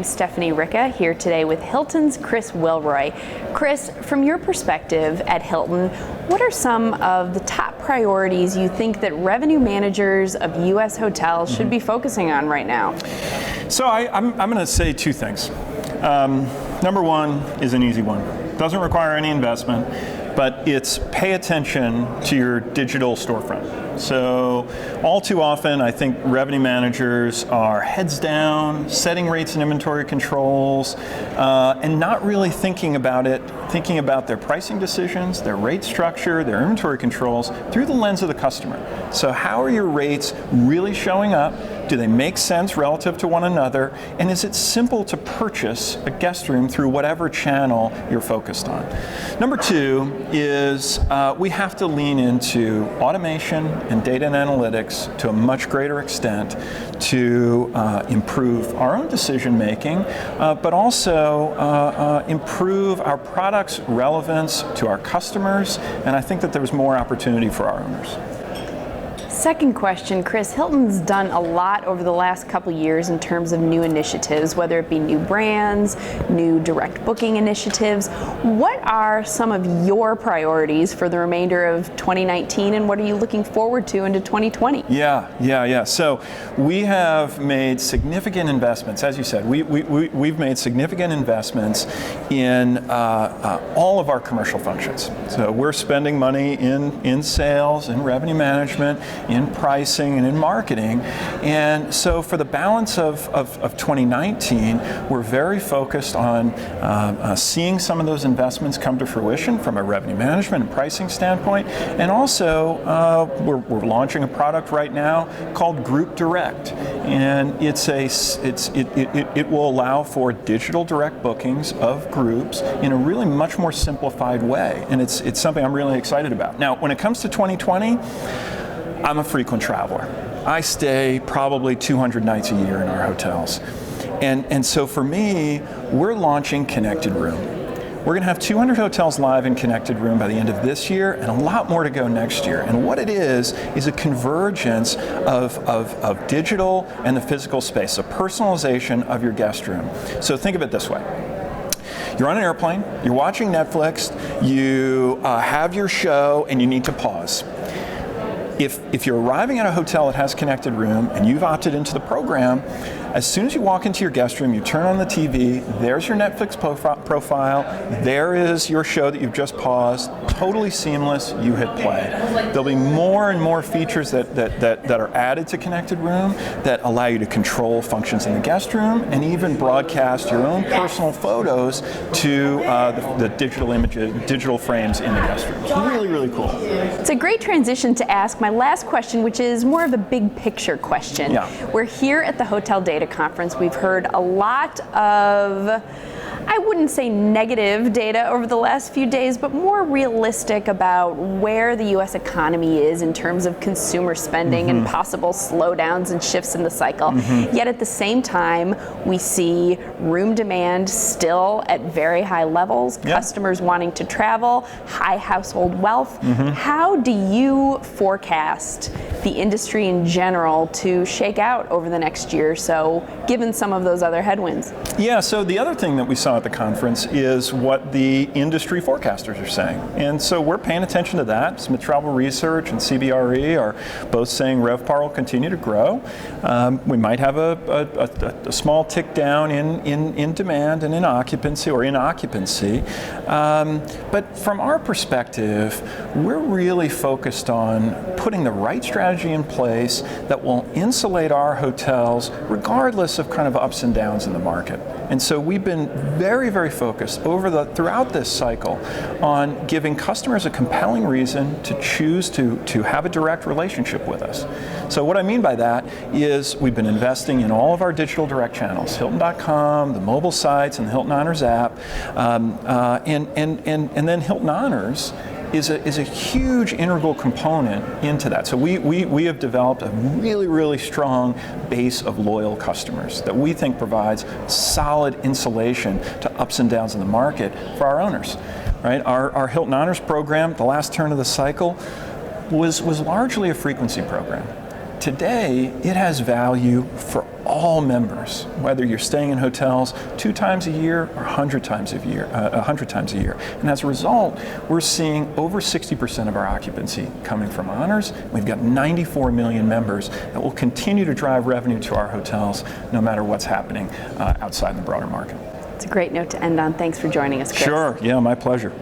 Stephanie Ricca, here today with Hilton's Chris Wilroy. Chris, from your perspective at Hilton, what are some of the top priorities you think that revenue managers of U.S. hotels should be focusing on right now? So I'm going to say two things. Number one is an easy one. Doesn't require any investment, but it's pay attention to your digital storefront. So all too often, I think revenue managers are heads down, setting rates and inventory controls, and not really thinking about their pricing decisions, their rate structure, their inventory controls through the lens of the customer. So how are your rates really showing up? Do they make sense relative to one another? And is it simple to purchase a guest room through whatever channel you're focused on? Number two is we have to lean into automation and data and analytics to a much greater extent to improve our own decision making, but also improve our product's relevance to our customers. And I think that there's more opportunity for our owners. Second question, Chris. Hilton's done a lot over the last couple years in terms of new initiatives, whether it be new brands, new direct booking initiatives. What are some of your priorities for the remainder of 2019, and what are you looking forward to into 2020? Yeah. So we have made significant investments. As you said, we've made significant investments in all of our commercial functions. So we're spending money in sales, in revenue management, in pricing, and in marketing. And so for the balance of 2019, we're very focused on seeing some of those investments come to fruition from a revenue management and pricing standpoint. And also, we're launching a product right now called Group Direct. And it will allow for digital direct bookings of groups in a really much more simplified way. And it's something I'm really excited about. Now, when it comes to 2020, I'm a frequent traveler. I stay probably 200 nights a year in our hotels. And so for me, we're launching Connected Room. We're going to have 200 hotels live in Connected Room by the end of this year, and a lot more to go next year. And what it is a convergence of digital and the physical space, a personalization of your guest room. So think of it this way. You're on an airplane, you're watching Netflix, you have your show, and you need to pause. If you're arriving at a hotel that has Connected Room and you've opted into the program, as soon as you walk into your guest room, you turn on the TV, there's your Netflix profile, there is your show that you've just paused, totally seamless, you hit play. There'll be more and more features that are added to Connected Room that allow you to control functions in the guest room and even broadcast your own personal photos to the digital frames in the guest room. It's really, really cool. It's a great transition to ask my last question, which is more of a big picture question. Yeah. We're here at the Hotel Data Conference. We've heard a lot of, I wouldn't say negative data over the last few days, but more realistic about where the U.S. economy is in terms of consumer spending and possible slowdowns and shifts in the cycle. Yet at the same time, we see room demand still at very high levels, customers wanting to travel, high household wealth. How do you forecast the industry in general to shake out over the next year or so, given some of those other headwinds? Yeah, so the other thing that we saw at the conference is what the industry forecasters are saying. And so we're paying attention to that. Smith Travel Research and CBRE are both saying RevPAR will continue to grow. We might have a small tick down in demand and in occupancy. But from our perspective, we're really focused on putting the right strategy in place that will insulate our hotels regardless of kind of ups and downs in the market. And so we've been very, very focused throughout this cycle on giving customers a compelling reason to choose to have a direct relationship with us. So what I mean by that is we've been investing in all of our digital direct channels, Hilton.com, the mobile sites, and the Hilton Honors app, and then Hilton Honors is a huge integral component into that. So we have developed a really, really strong base of loyal customers that we think provides solid insulation to ups and downs in the market for our owners. Right? Our Hilton Honors program, the last turn of the cycle, was largely a frequency program. Today, it has value for all members, whether you're staying in hotels 2 times a year or 100 times a year. And as a result, we're seeing over 60% of our occupancy coming from honors. We've got 94 million members that will continue to drive revenue to our hotels no matter what's happening outside the broader market. It's a great note to end on. Thanks for joining us, Chris. Sure. Yeah, my pleasure.